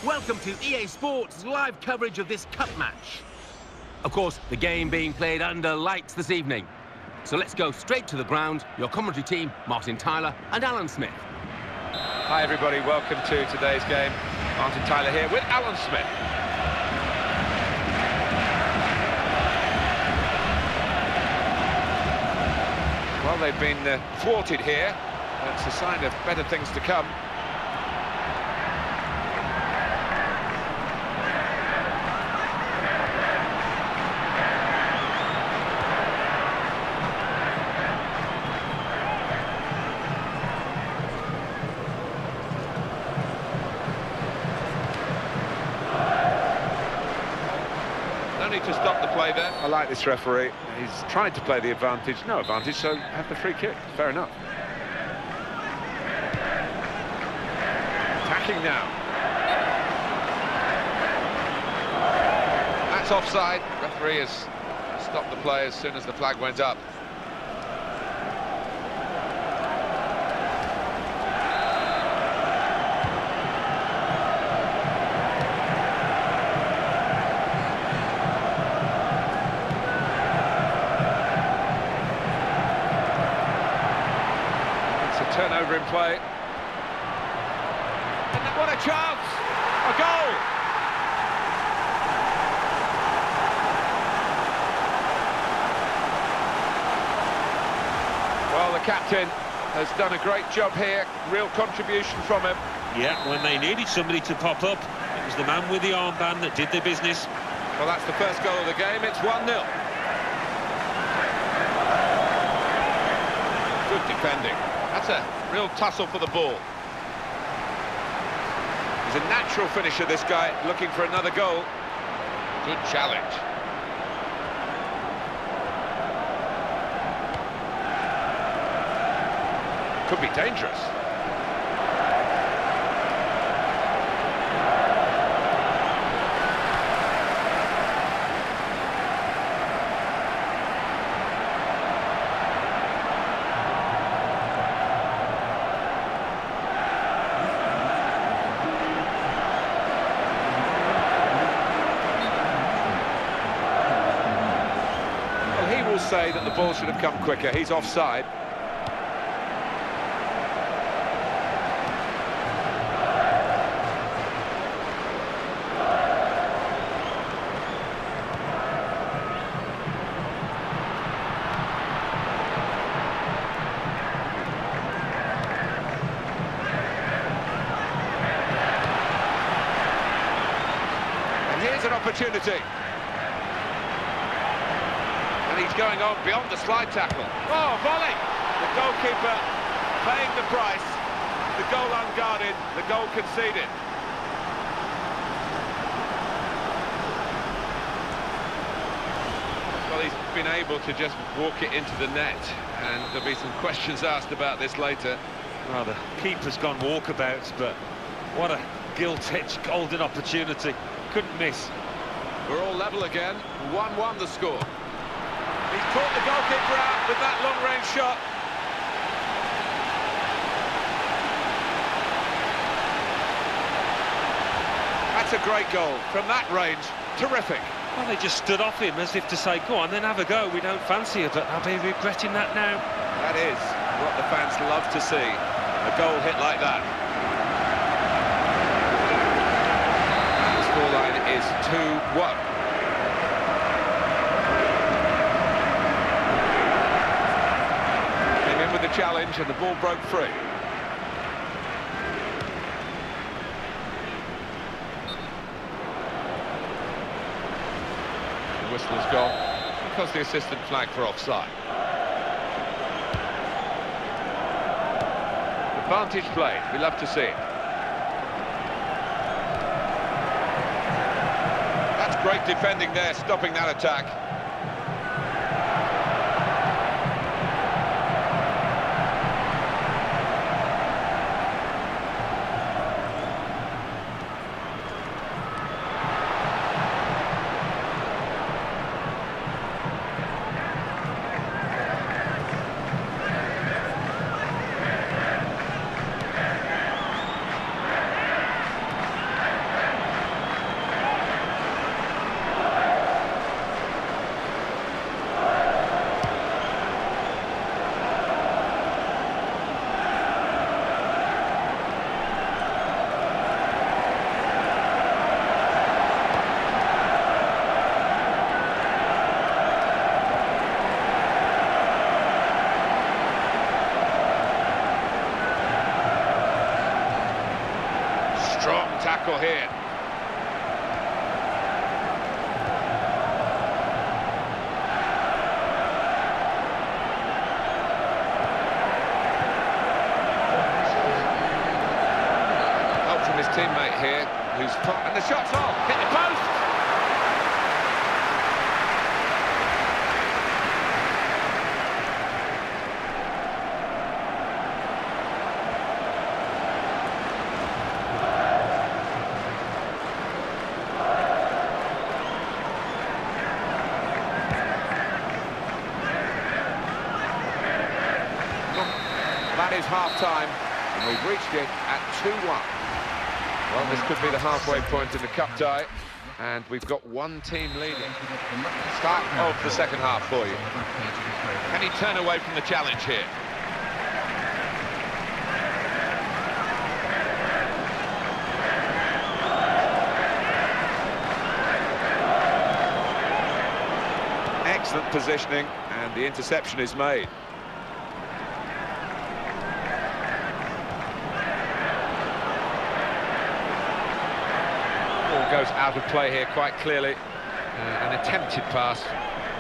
Welcome to EA Sports' live coverage of this cup match. Of course, the game being played under lights this evening. So let's go straight to the ground. Your commentary team, Martin Tyler and Alan Smith. Hi everybody, welcome to today's game. Martin Tyler here with Alan Smith. Well, they've been thwarted here. That's a sign of better things to come. No need to stop the play there. I like this referee. He's trying to play the advantage. No advantage, so have the free kick. Fair enough. Attacking now. That's offside. Referee has stopped the play as soon as the flag went up. Turnover in play. And what a chance! A goal! Well, the captain has done a great job here. Real contribution from him. Yeah, when they needed somebody to pop up, it was the man with the armband that did the business. Well, that's the first goal of the game. It's 1-0. Good defending. That's a real tussle for the ball. He's a natural finisher, this guy, looking for another goal. Good challenge. Could be dangerous. Say that the ball should have come quicker. He's offside. And here's an opportunity. And he's going on beyond the slide tackle. Oh, volley! The goalkeeper paying the price. The goal unguarded, the goal conceded. Well, he's been able to just walk it into the net, and there'll be some questions asked about this later. Well, the keeper's gone walkabouts, but what a gilt-edged golden opportunity. Couldn't miss. We're all level again. 1-1 the score. He's caught the goalkeeper out with that long-range shot. That's a great goal from that range. Terrific. Well, they just stood off him as if to say, go on, then have a go. We don't fancy it, but I'll be regretting that now. That is what the fans love to see. A goal hit like that. The scoreline is 2-1. Came in with the challenge and the ball broke free. The whistle has gone because the assistant flagged for offside. Advantage played, we love to see it. That's great defending there, stopping that attack. Strong tackle here. Help from his teammate here, who's and the shot's off, hit the post. That is half-time, and we've reached it at 2-1. Well, this could be the halfway point in the cup tie, and we've got one team leading. Start of the second half for you. Can he turn away from the challenge here? Excellent positioning, and the interception is made. Goes out of play here quite clearly. An attempted pass,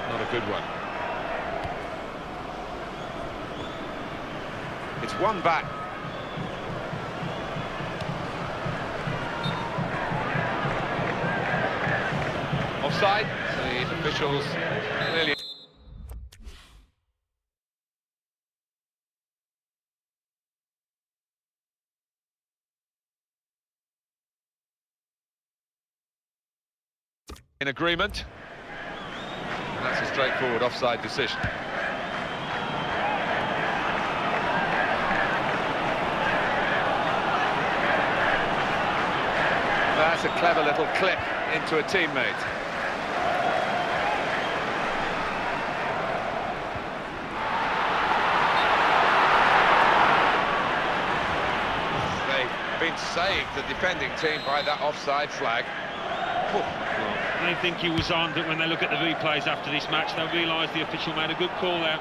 not a good one. It's one back. Offside. The officials clearly. In agreement. And that's a straightforward offside decision. That's a clever little clip into a teammate. They've been saved, the defending team, by that offside flag. They think he was on, but when they look at the replays after this match, they'll realise the official made a good call out.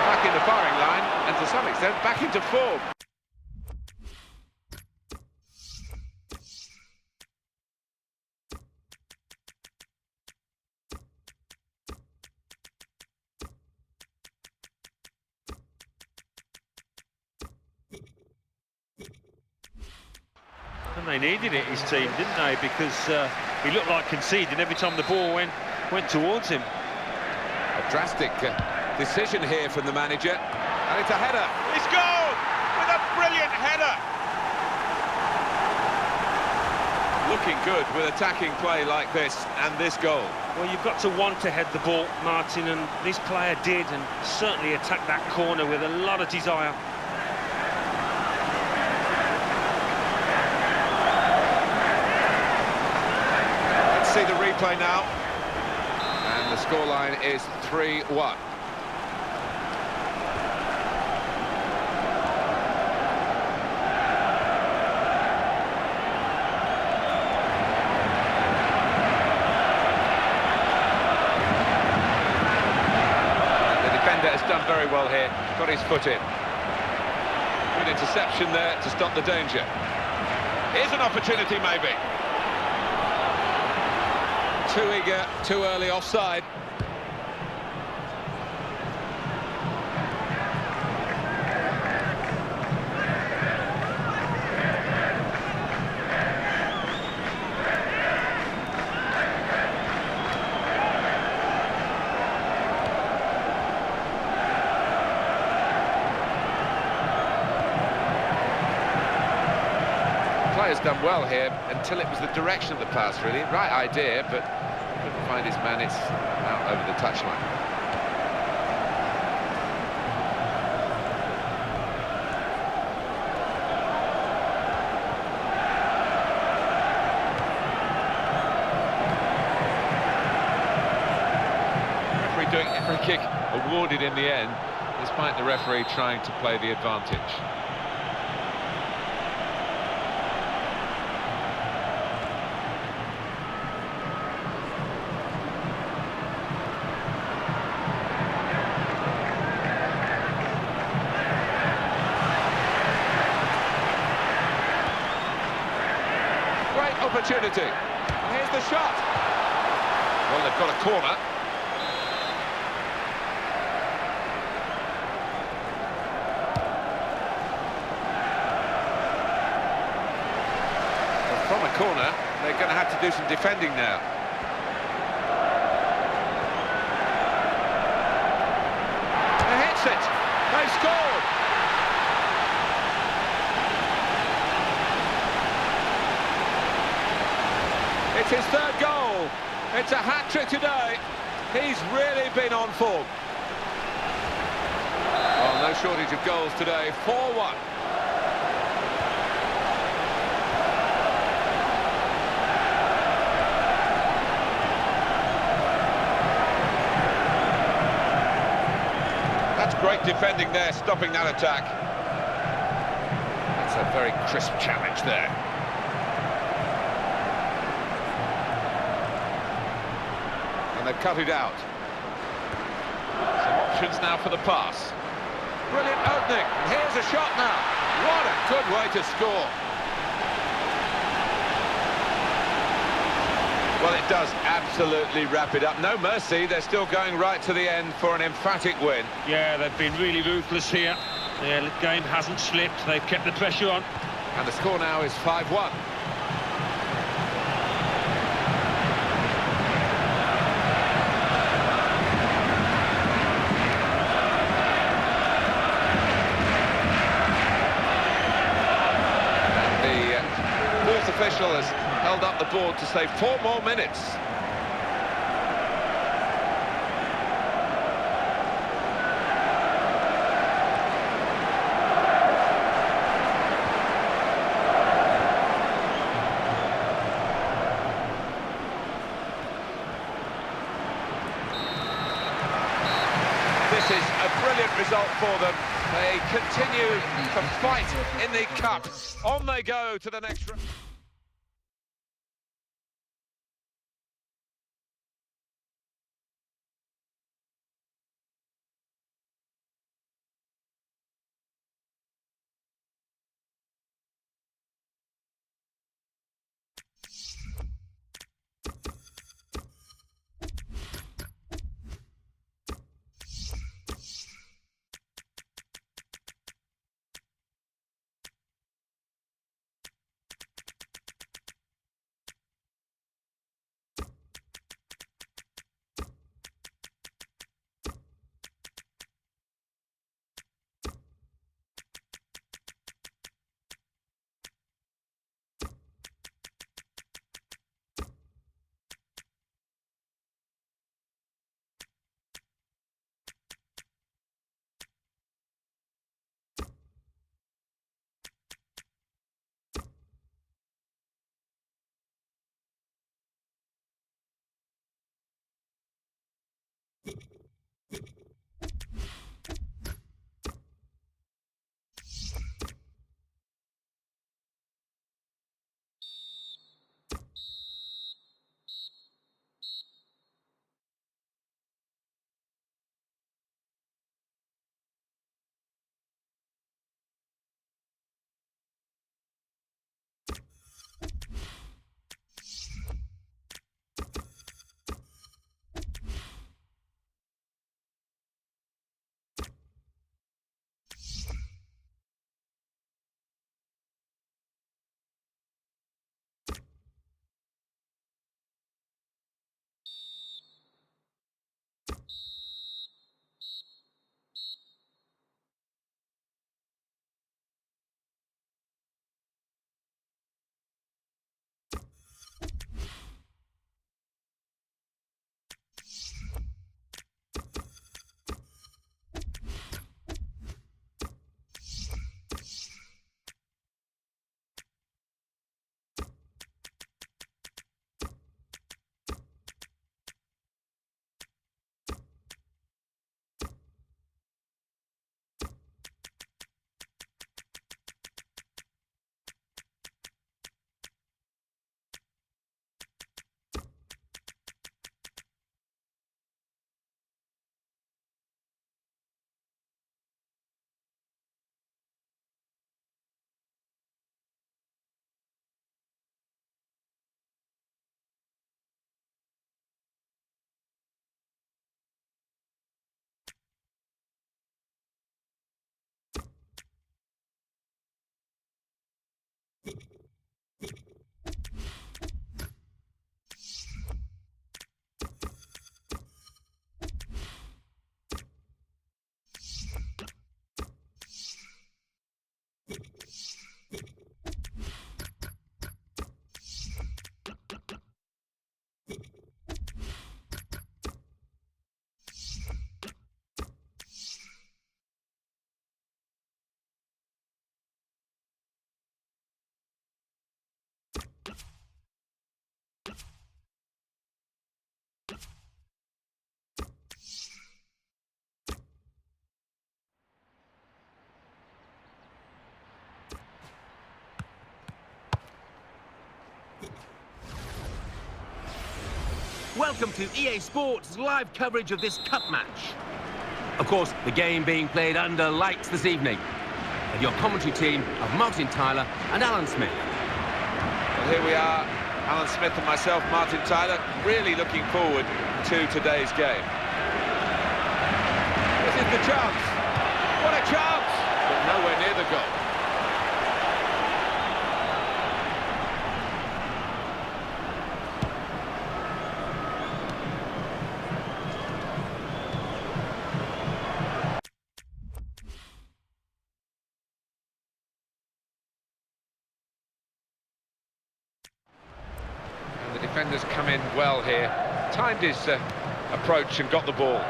Back in the firing line, and to some extent, back into form. They needed it, his team, didn't they? Because he looked like conceding every time the ball went towards him. A drastic decision here from the manager, and it's a header. It's goal with a brilliant header. Looking good with attacking play like this and this goal. Well, you've got to want to head the ball, Martin, and this player did, and certainly attacked that corner with a lot of desire. Let's see the replay now. And the scoreline is 3-1. Has done very well here, got his foot in. Good interception there to stop the danger. Here's an opportunity maybe. Too eager, too early offside. Player's done well here until it was the direction of the pass, really. Right idea, but couldn't find his man. It's out over the touchline. Referee doing a free kick awarded in the end, despite the referee trying to play the advantage. Opportunity. Here's the shot. Well, they've got a corner. Well, from a corner, they're going to have to do some defending now. They hits it. They've scored. It's his third goal. It's a hat-trick today. He's really been on form. Well, no shortage of goals today. 4-1. That's great defending there, stopping that attack. That's a very crisp challenge there. They've cut it out. Some options now for the pass. Brilliant opening. Here's a shot now. What a good way to score. Well, it does absolutely wrap it up. No mercy. They're still going right to the end for an emphatic win. Yeah, they've been really ruthless here. The game hasn't slipped. They've kept the pressure on. And the score now is 5-1. Official has held up the board to say 4 more minutes. This is a brilliant result for them. They continue to fight in the cup. On they go to the next round. Welcome to EA Sports live coverage of this cup match. Of course, the game being played under lights this evening. And your commentary team of Martin Tyler and Alan Smith. Well, here we are, Alan Smith and myself, Martin Tyler, really looking forward to today's game. This is the chance. What a chance! But nowhere near the goal. The defenders come in well here, timed his approach and got the ball.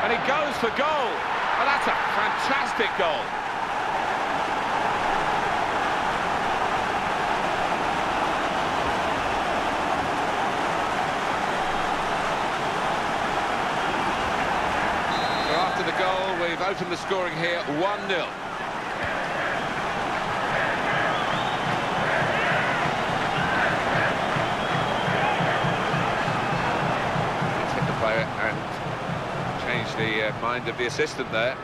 And he goes for goal. Well, that's a fantastic goal. So after the goal, we've opened the scoring here, 1-0. And change the mind of the assistant there.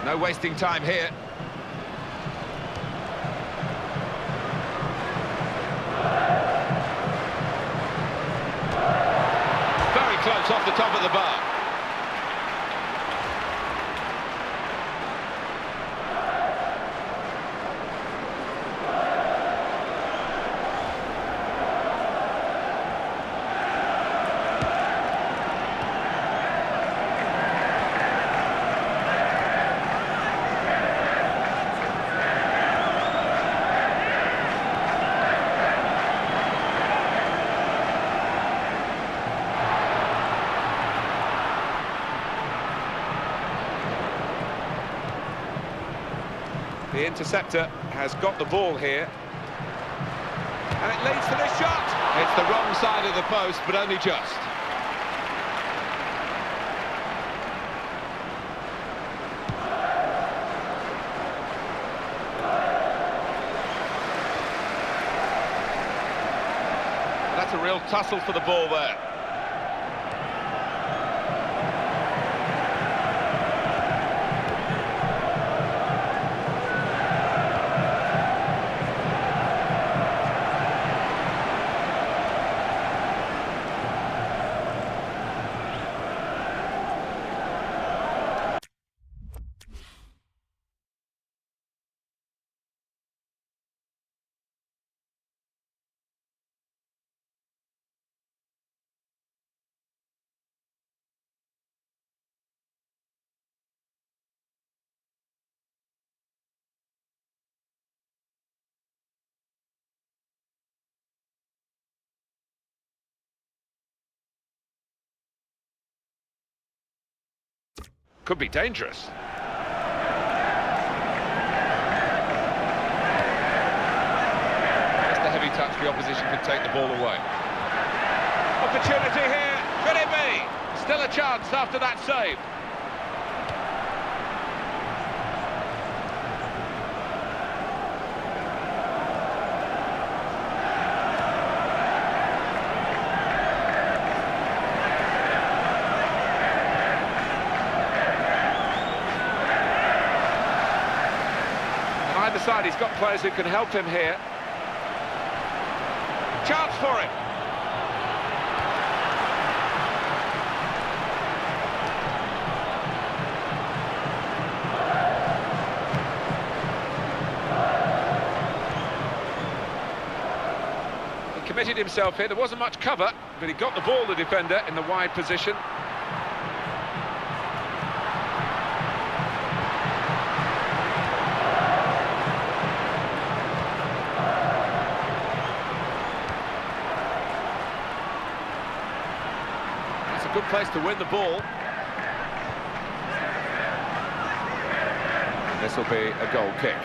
No wasting time here. Very close off the top of the bar. The interceptor has got the ball here. And it leads to this shot. It's the wrong side of the post, but only just. That's a real tussle for the ball there. Could be dangerous. Just a heavy touch, the opposition could take the ball away. Opportunity here, could it be? Still a chance after that save. Either side, he's got players who can help him here. Chance for him. He committed himself here. There wasn't much cover, but he got the ball, the defender, in the wide position. Good place to win the ball. This will be a goal kick.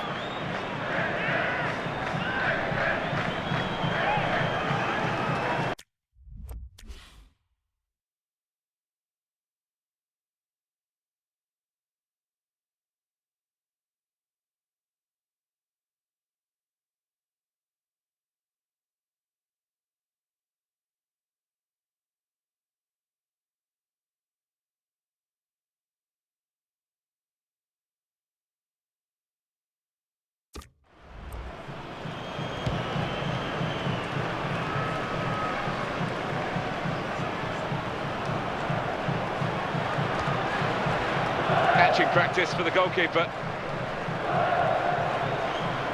practice for the goalkeeper.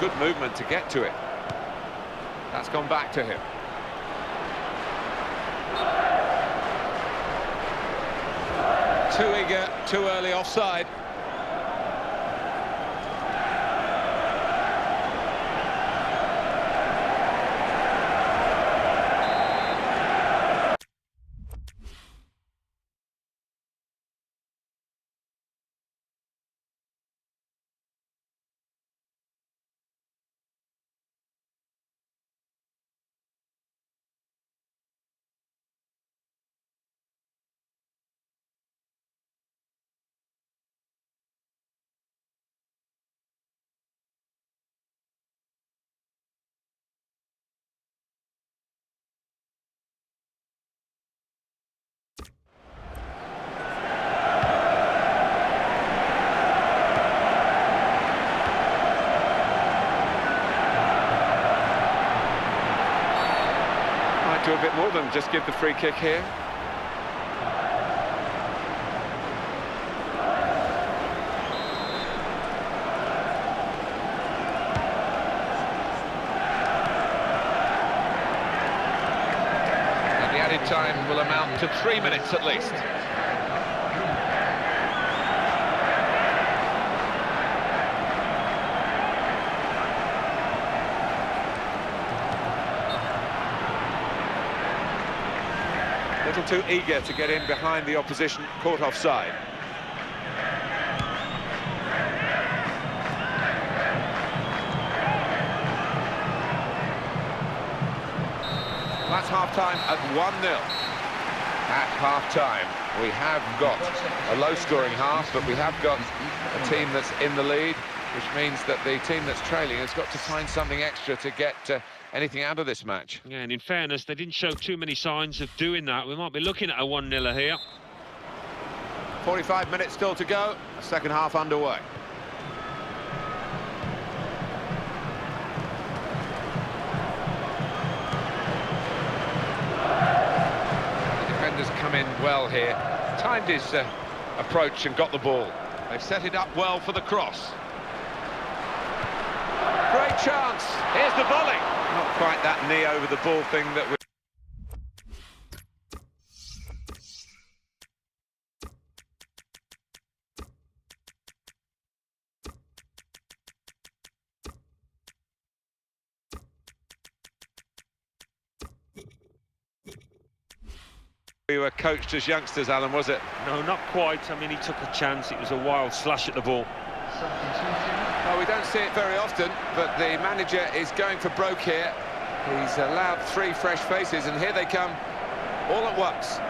Good movement to get to it. That's gone back to him. Too eager, too early offside. Do a bit more than just give the free kick here. And the added time will amount to 3 minutes at least. A little too eager to get in behind the opposition, caught offside. That's half-time at 1-0. At half-time, we have got a low-scoring half, but we have got a team that's in the lead, which means that the team that's trailing has got to find something extra to get anything out of this match. Yeah, and in fairness, they didn't show too many signs of doing that. We might be looking at a 1-0 here. 45 minutes still to go, second half underway. The defenders come in well here, timed his approach and got the ball. They've set it up well for the cross. Great chance, here's the volley. Not quite that knee over the ball thing that we were coached as youngsters, Alan, was it? No, not quite. I mean, he took a chance. It was a wild slash at the ball. Well, we don't see it very often, but the manager is going for broke here. He's allowed 3 fresh faces, and here they come all at once.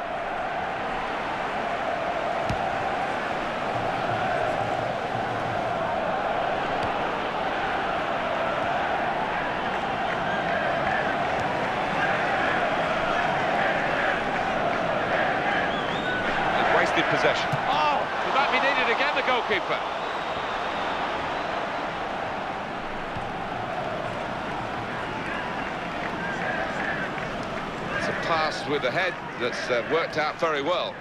They've wasted possession. Oh, will that be needed again, the goalkeeper? Pass with the head that's worked out very well.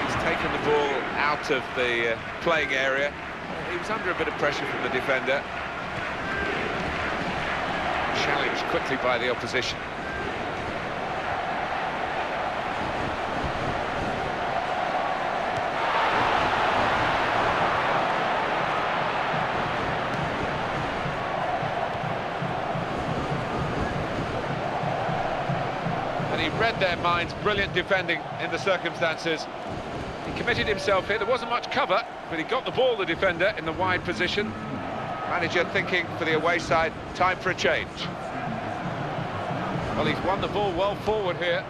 He's taken the ball out of the playing area. He was under a bit of pressure from the defender. Challenged quickly by the opposition. He read their minds, brilliant defending in the circumstances. He committed himself here, there wasn't much cover, but he got the ball, the defender, in the wide position. Manager thinking for the away side, time for a change. Well, he's won the ball well forward here.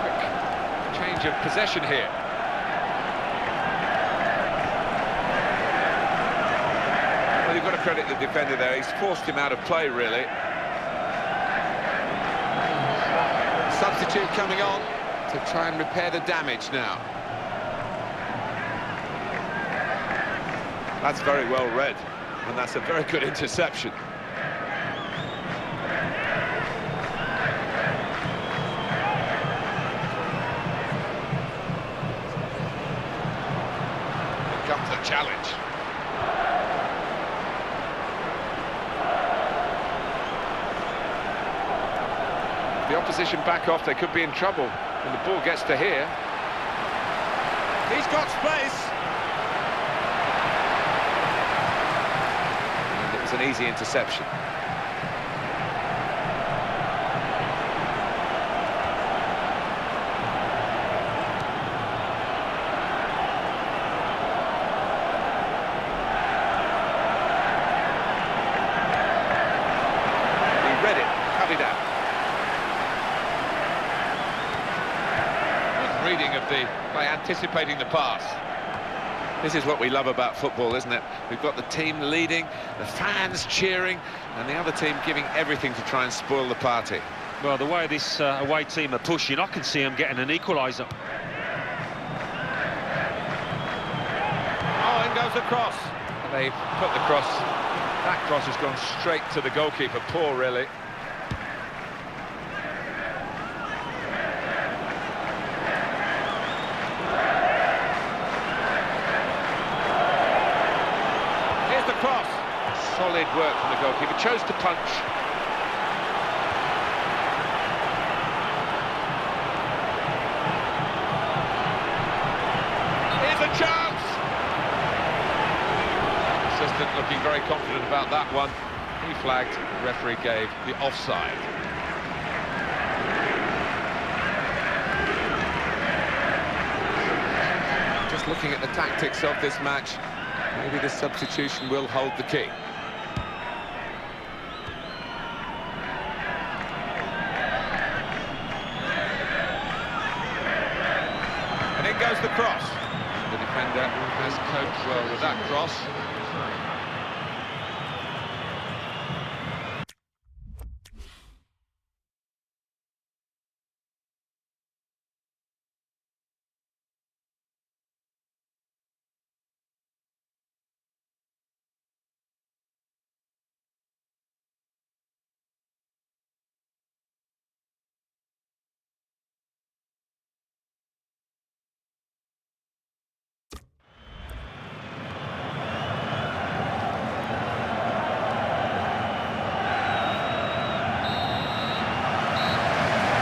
Quick change of possession here. Well, you've got to credit the defender there. He's forced him out of play, really. Substitute coming on to try and repair the damage now. That's very well read, and that's a very good interception. Here comes the challenge. The opposition back off, they could be in trouble when the ball gets to here. He's got space. And it was an easy interception. He read it, cut it out. Reading of by anticipating the pass. This is what we love about football, isn't it? We've got the team leading, the fans cheering, and the other team giving everything to try and spoil the party. Well, the way this away team are pushing, I can see them getting an equaliser. Oh, in goes the cross. And they put the cross. That cross has gone straight to the goalkeeper. Poor, really. Cross. Solid work from the goalkeeper. Chose to punch. Here's a chance. Assistant looking very confident about that one. He flagged. The referee gave the offside. Just looking at the tactics of this match, maybe the substitution will hold the key. And in goes the cross. The defender has coped well with that cross.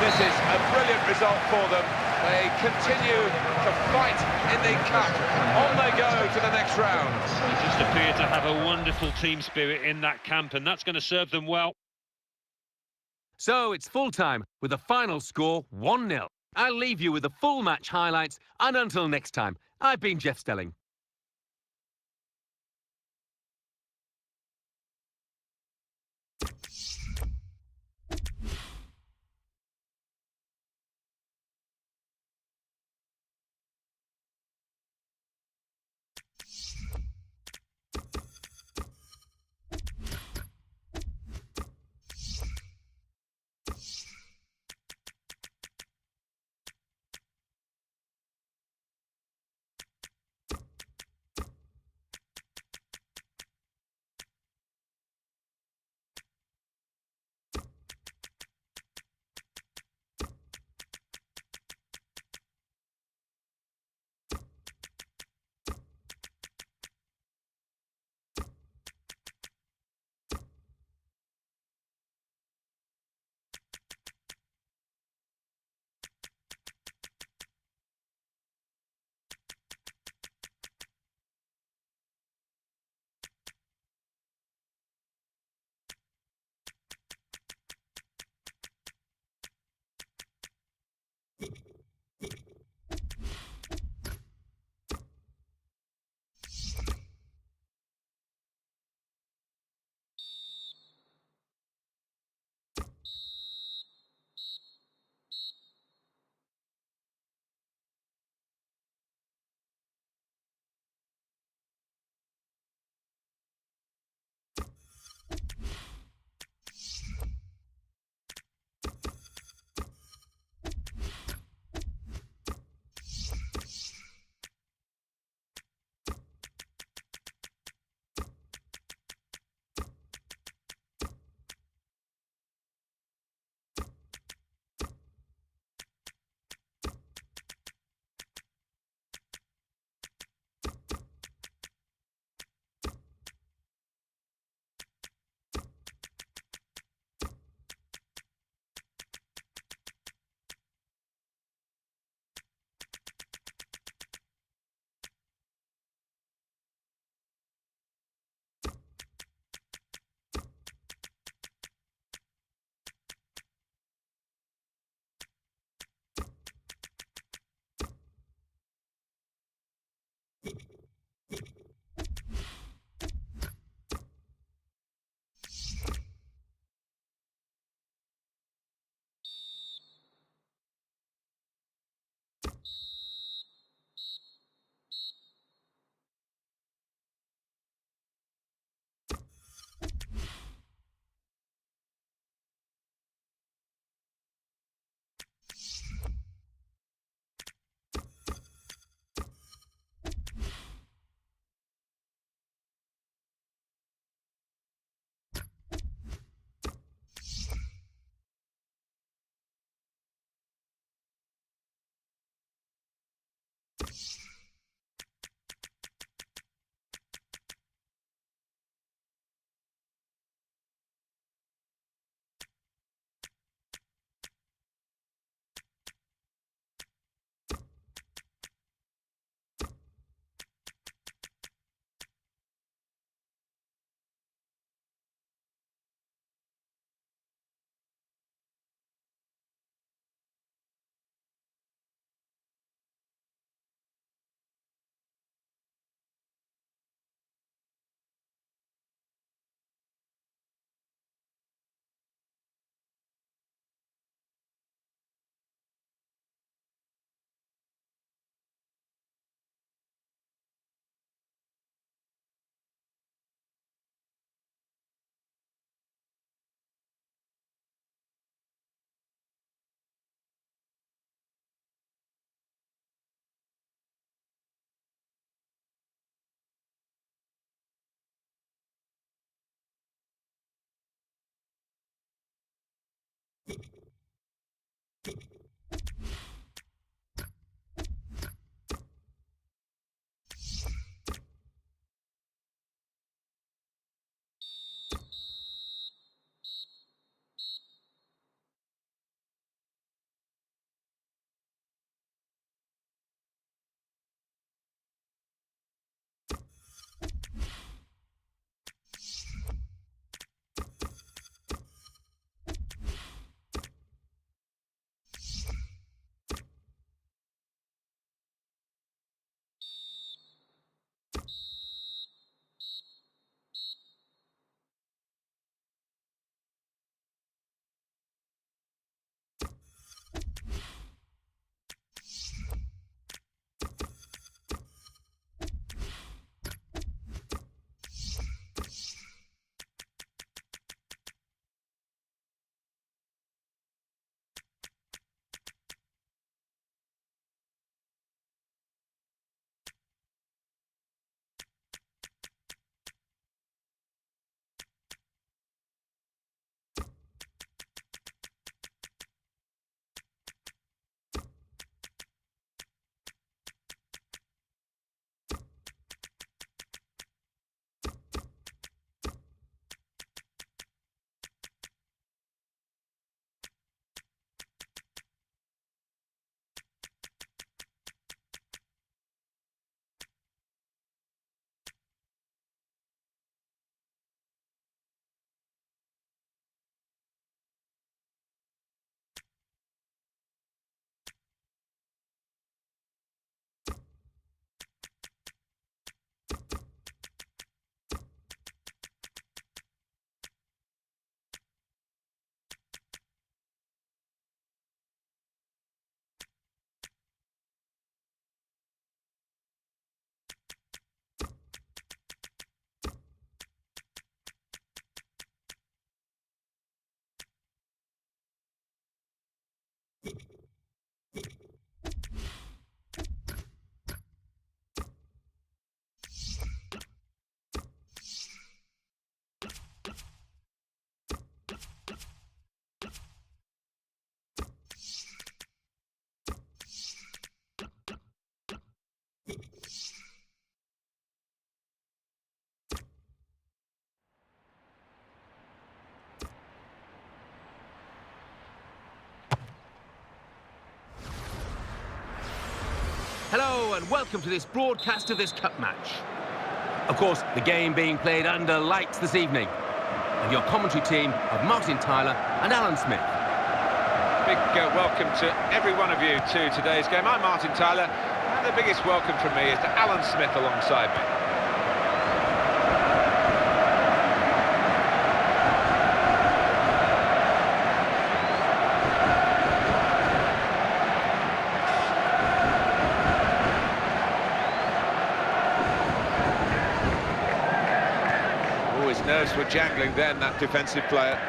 This is a brilliant result for them. They continue to fight in the cup. On they go to the next round. They just appear to have a wonderful team spirit in that camp, and that's going to serve them well. So it's full-time with the final score 1-0. I'll leave you with the full match highlights, and until next time, I've been Jeff Stelling. Hello and welcome to this broadcast of this cup match. Of course, the game being played under lights this evening. And your commentary team of Martin Tyler and Alan Smith. Big welcome to every one of you to today's game. I'm Martin Tyler, and the biggest welcome from me is to Alan Smith alongside me. Oh, his nerves were jangling then, that defensive player.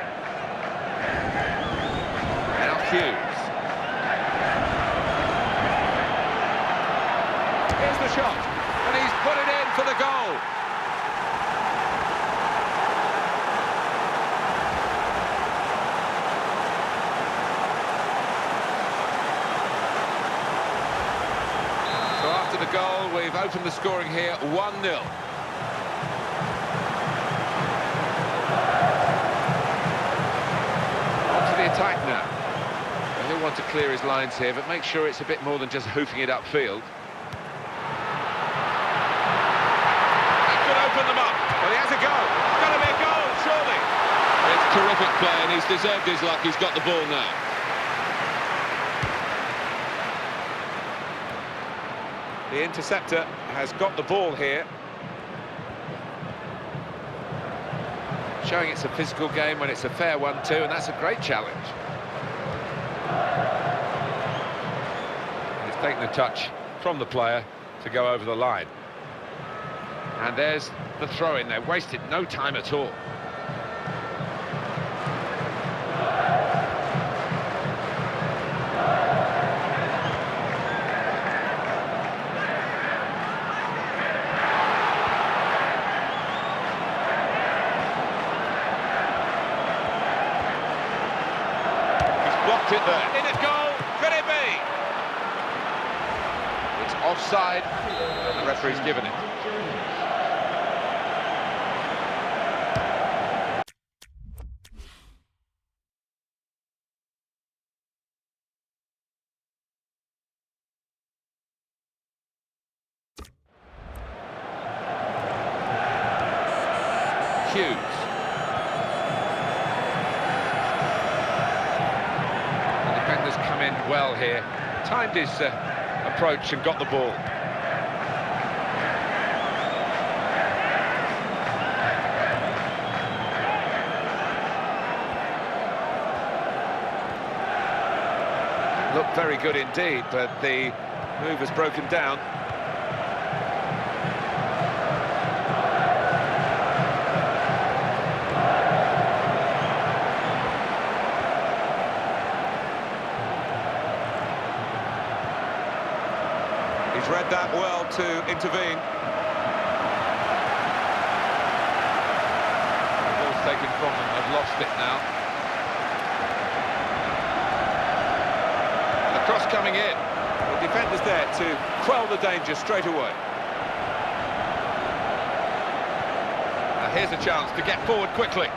Hughes. Here's the shot, and he's put it in for the goal. So after the goal, we've opened the scoring here, 1-0. On to the attack now. He'll want to clear his lines here, but make sure it's a bit more than just hoofing it upfield. That could open them up. Well, he has a go. It's got to be a goal, surely. It's terrific play, and he's deserved his luck. He's got the ball now. The interceptor has got the ball here. Showing it's a physical game when it's a fair one too, and that's a great challenge. He's taken the touch from the player to go over the line. And there's the throw-in. They wasted no time at all. Blocked it there. In a goal, could it be? It's offside, and the referee's given it. Hughes. Come in well here, timed his approach and got the ball. Looked very good indeed, but the move has broken down. He's read that well to intervene. The ball's taken from them, they've lost it now. The cross coming in. The defender's there to quell the danger straight away. Now here's a chance to get forward quickly.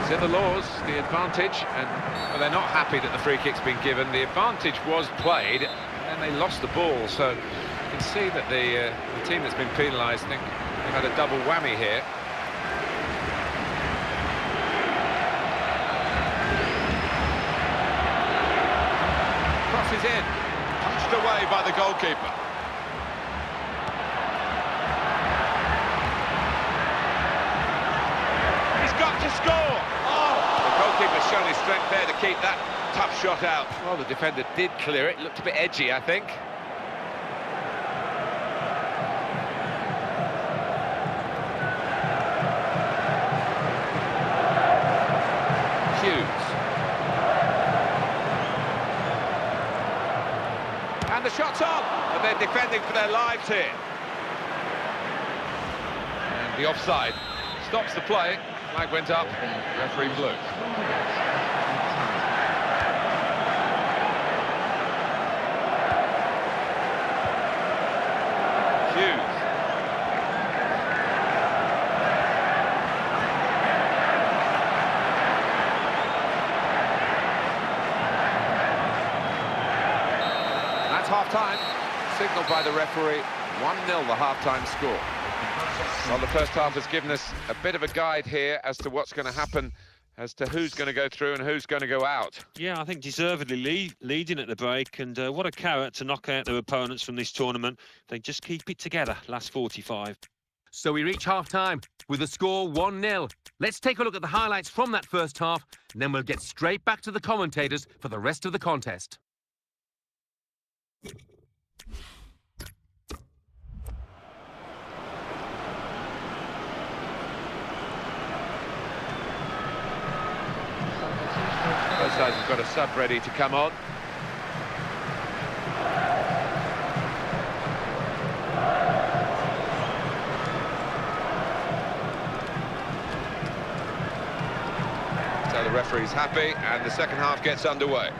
It's in the laws, the advantage, and well, they're not happy that the free kick's been given. The advantage was played, and then they lost the ball, so you can see that the team that's been penalised think they've had a double whammy here. Crosses in, punched away by the goalkeeper. He's got to score! Goalkeeper's shown his strength there to keep that tough shot out. Well, the defender did clear it. Looked a bit edgy, I think. Hughes. And the shot's on, and they're defending for their lives here. And the offside stops the play. Flag went up, referee blew. Hughes. that's half-time. Signalled by the referee, 1-0 the half-time score. Well, the first half has given us a bit of a guide here as to what's going to happen, as to who's going to go through and who's going to go out. Yeah, I think deservedly leading at the break, and what a carrot to knock out their opponents from this tournament. They just keep it together, last 45. So we reach half-time with the score 1-0. Let's take a look at the highlights from that first half, and then we'll get straight back to the commentators for the rest of the contest. Both sides have got a sub ready to come on. So the referee's happy, and the second half gets underway.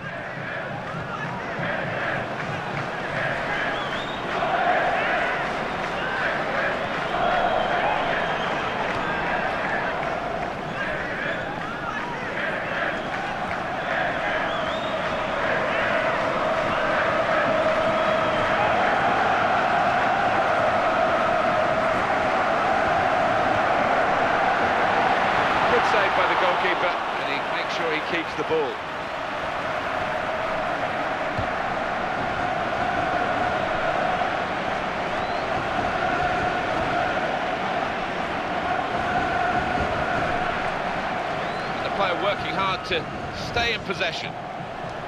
Saved by the goalkeeper, and he makes sure he keeps the ball. And the player working hard to stay in possession.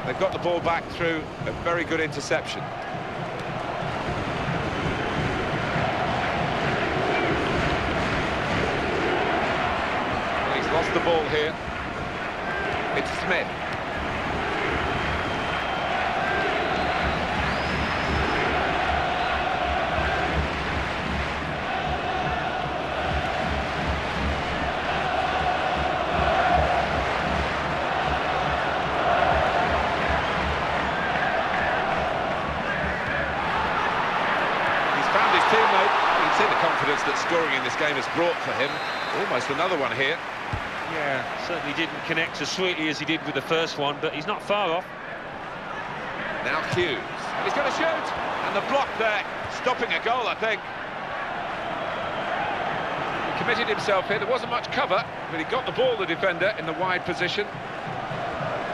They've got the ball back through a very good interception. Lost the ball here. It's Smith. He's found his teammate. You can see the confidence that scoring in this game has brought for him. Almost another one here. Yeah, certainly didn't connect as sweetly as he did with the first one, but he's not far off. Now Hughes. He's going to shoot. And the block there, stopping a goal, I think. He committed himself here. There wasn't much cover, but he got the ball, the defender, in the wide position.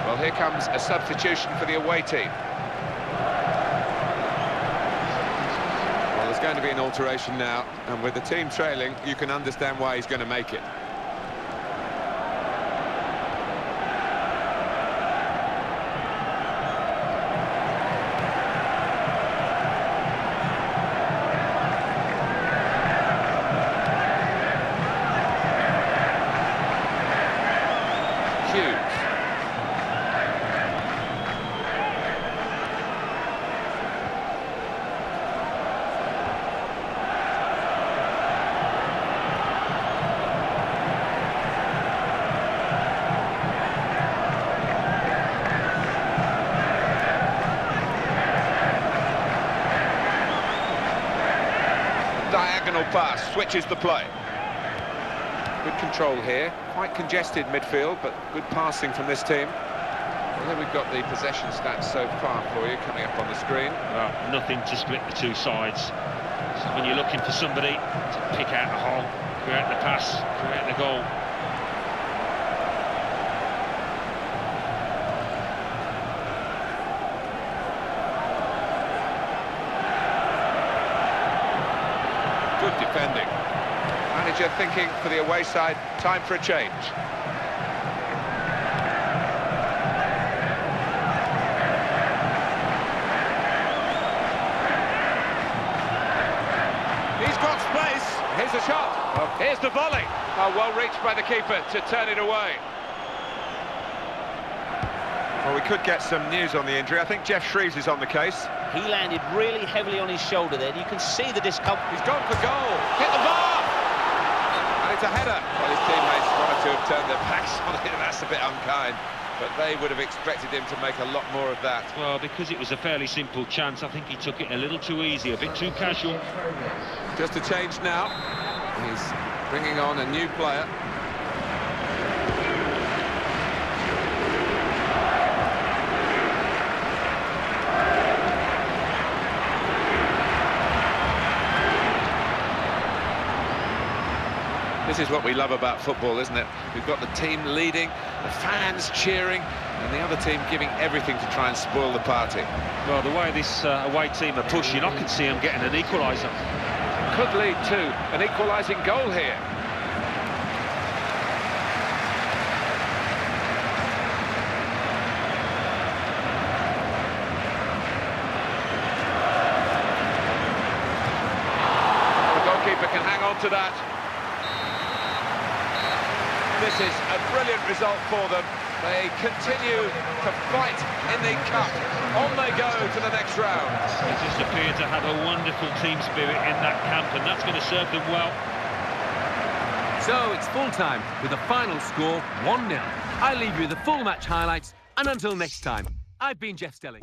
Well, here comes a substitution for the away team. Well, there's going to be an alteration now, and with the team trailing, you can understand why he's going to make it. Diagonal pass, switches the play. Good control here, quite congested midfield, but good passing from this team. Well, here we've got the possession stats so far for you, coming up on the screen. Well, nothing to split the two sides. So when you're looking for somebody to pick out the hole, create the pass, create the goal. Good defending. Manager thinking for the away side, time for a change. He's got space. Here's a shot. Oh, here's the volley. Oh, well reached by the keeper to turn it away. Well, we could get some news on the injury. I think Jeff Shreves is on the case. He landed really heavily on his shoulder there. You can see the discomfort. He's gone for goal. Hit the bar! And it's a header. Well, his teammates wanted to have turned their backs on it. That's a bit unkind. But they would have expected him to make a lot more of that. Well, because it was a fairly simple chance, I think he took it a little too easy, a bit too casual. Just a change now. He's bringing on a new player. This is what we love about football, isn't it? We've got the team leading, the fans cheering, and the other team giving everything to try and spoil the party. Well, the way this away team are pushing, I can see them getting an equaliser. Could lead to an equalising goal here. The goalkeeper can hang on to that. This is a brilliant result for them. They continue to fight in the cup. On they go to the next round. They just appear to have a wonderful team spirit in that camp, and that's going to serve them well. So it's full time with a final score 1-0. I leave you the full match highlights, and until next time, I've been Jeff Stelling.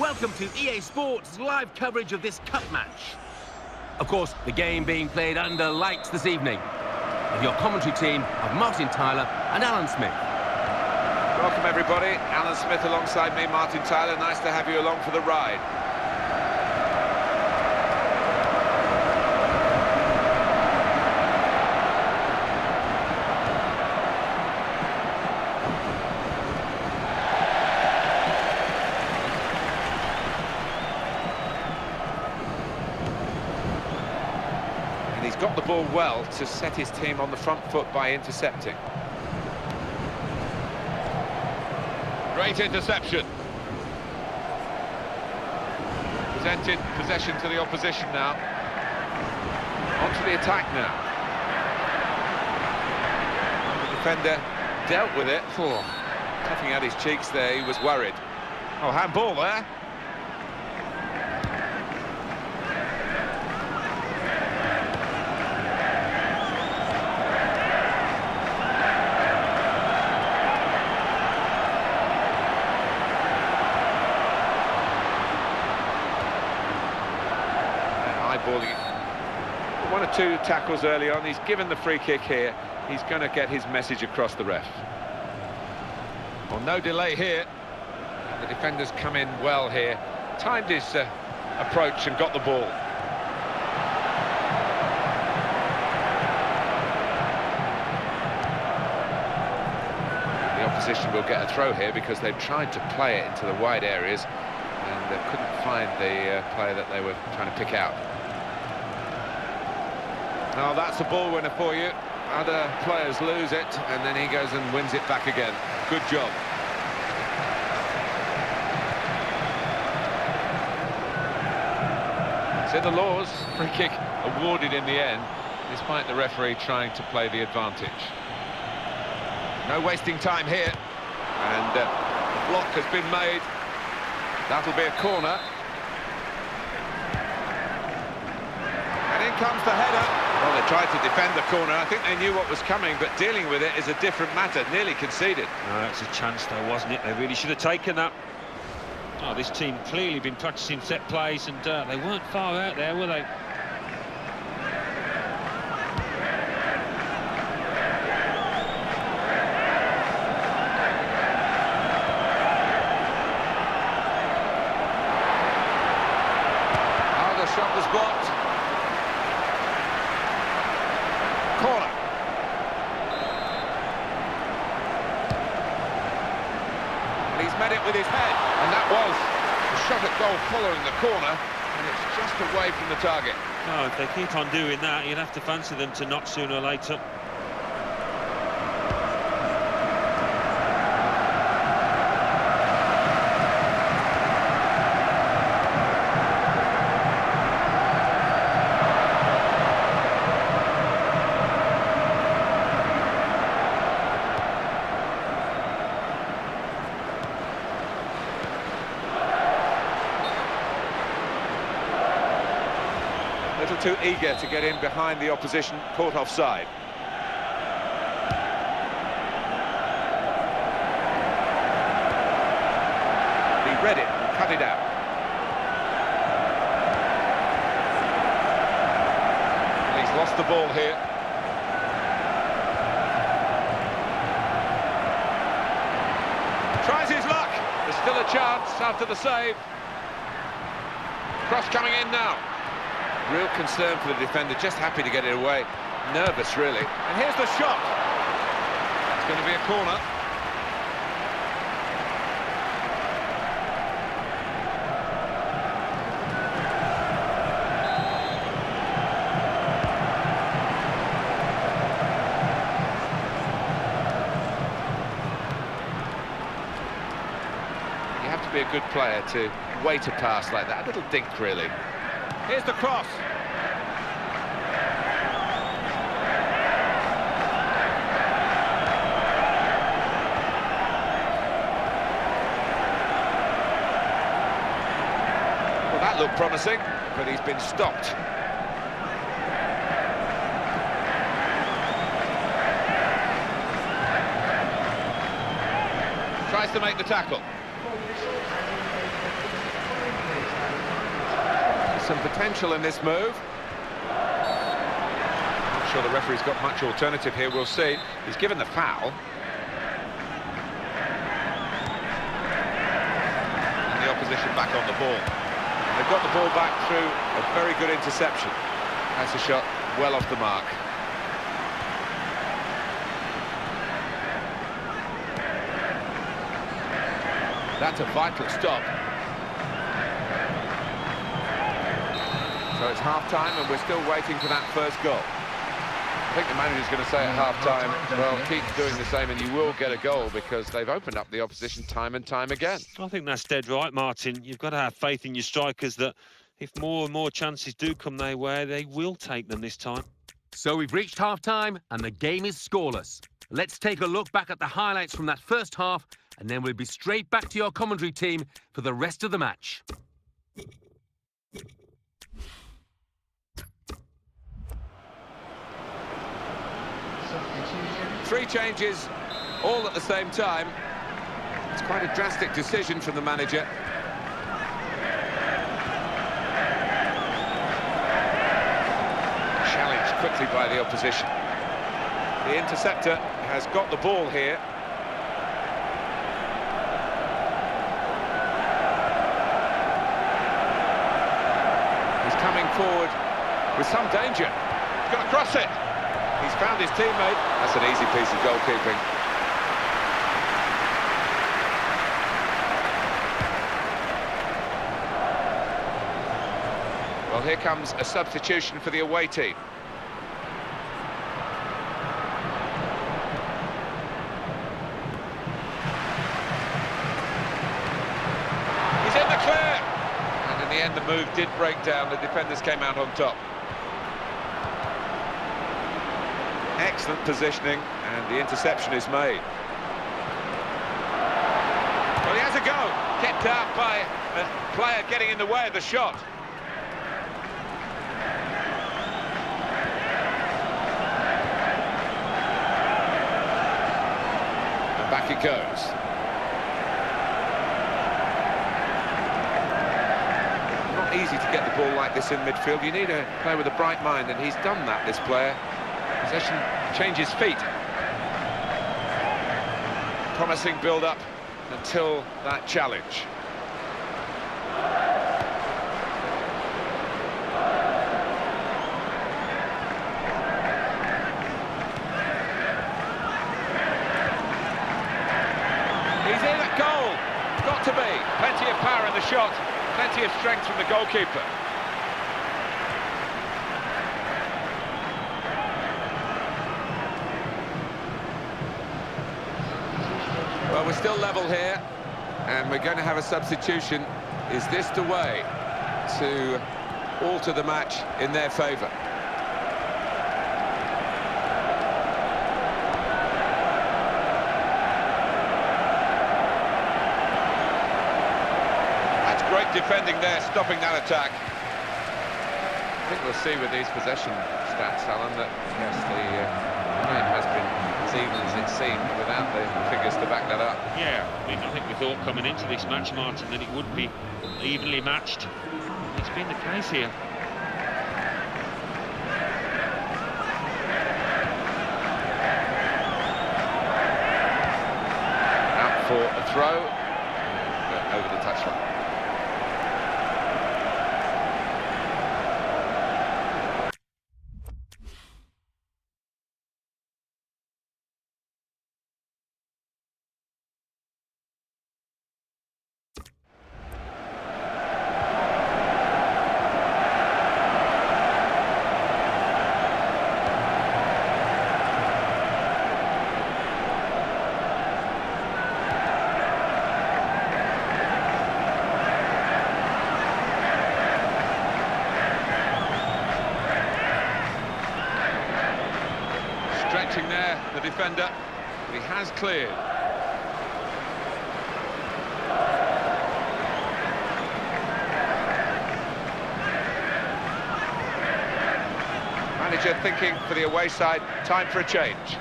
Welcome to EA Sports live coverage of this cup match. Of course, the game being played under lights this evening. With your commentary team of Martin Tyler and Alan Smith. Welcome everybody, Alan Smith alongside me, Martin Tyler. Nice to have you along for the ride. And he's got the ball well to set his team on the front foot by intercepting. Great interception. Presented possession to the opposition now. On to the attack now. The defender dealt with it. Puffing out his cheeks there, he was worried. Oh, handball there. One or two tackles early on. He's given the free kick here. He's going to get his message across the ref. Well, no delay here. The defenders come in well here. Timed his approach and got the ball. The opposition will get a throw here because they've tried to play it into the wide areas and they couldn't find the player that they were trying to pick out. Now that's a ball winner for you. Other players lose it, and then he goes and wins it back again. Good job. It's in the laws. Free kick awarded in the end, despite the referee trying to play the advantage. No wasting time here. And the block has been made. That'll be a corner. And in comes the header. Well, they tried to defend the corner. I think they knew what was coming, but dealing with it is a different matter. Nearly conceded. No, it's a chance though, wasn't it? They really should have taken that. Oh, this team clearly been practicing set plays, and they weren't far out there, were they? Oh, the shot was blocked. Corner. And he's met it with his head, and that was a shot at goal following the corner, and it's just away from the target. Oh, if they keep on doing that, you'd have to fancy them to knock sooner or later. A little too eager to get in behind the opposition, caught offside. He read it and cut it out. And he's lost the ball here. Tries his luck. There's still a chance after the save. Cross coming in now. Real concern for the defender, just happy to get it away. Nervous, really. And here's the shot. It's going to be a corner. You have to be a good player to wait a pass like that. A little dink, really. Here's the cross. Well, that looked promising, but he's been stopped. Tries to make the tackle. some potential in this move. Not sure the referee's got much alternative here, we'll see. He's given the foul. And the opposition back on the ball. They've got the ball back through a very good interception. That's a shot well off the mark. That's a vital stop. So it's half-time and we're still waiting for that first goal. I think the manager's going to say at half-time, well, keep doing the same and you will get a goal, because they've opened up the opposition time and time again. I think that's dead right, Martin. You've got to have faith in your strikers that if more and more chances do come their way, they will take them this time. So we've reached half-time and the game is scoreless. Let's take a look back at the highlights from that first half, and then we'll be straight back to your commentary team for the rest of the match. Three changes, all at the same time. It's quite a drastic decision from the manager. Challenged quickly by the opposition. The interceptor has got the ball here. He's coming forward with some danger. He's going to cross it. He's found his teammate. That's an easy piece of goalkeeping. Well, here comes a substitution for the away team. He's in the clear! And in the end, the move did break down. The defenders came out on top. Excellent positioning, and the interception is made. Well, he has a go. Kept out by a player getting in the way of the shot. And back it goes. Not easy to get the ball like this in midfield. You need a player with a bright mind, and he's done that, this player. Possession changes feet. Promising build-up until that challenge. He's in at goal. Got to be. Plenty of power in the shot. Plenty of strength from the goalkeeper. Well, we're still level here, and we're going to have a substitution. Is this the way to alter the match in their favour? That's great defending there, stopping that attack. I think we'll see with these possession stats, Alan, that yes, the game has been as even as it seemed without the figures to back that up. Yeah, I mean, I think we thought coming into this match, Martin, that it would be evenly matched. It's been the case here. Out for a throw, over the touchline. Stretching there, the defender, but he has cleared. Manager thinking for the away side, time for a change.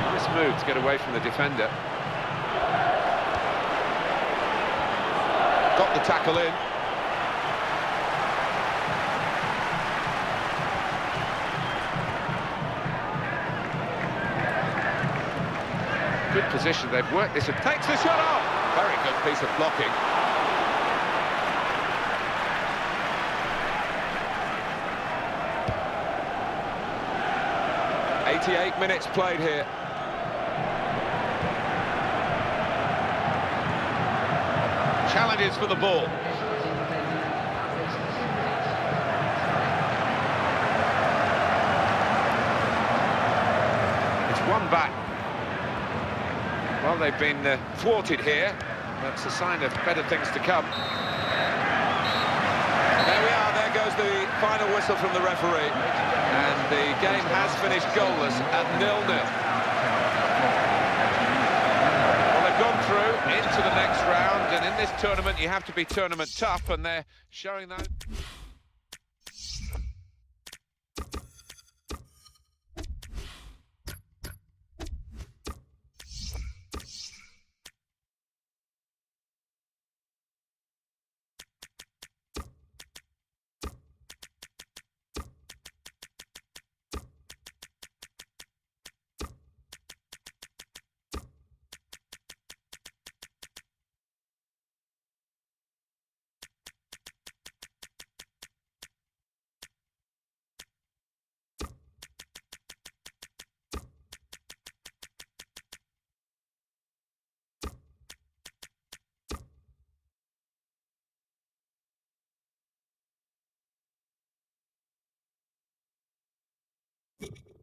Nice move to get away from the defender. tackle in. Good position, they've worked this and takes the shot off. Very good piece of blocking. "88 minutes played here. Challenges for the ball. It's one back. Well, they've been thwarted here. That's a sign of better things to come. There we are, there goes the final whistle from the referee. And the game has finished goalless at 0-0. Well, they've gone through into the next round, and in this tournament you have to be tournament tough, and they're showing that. You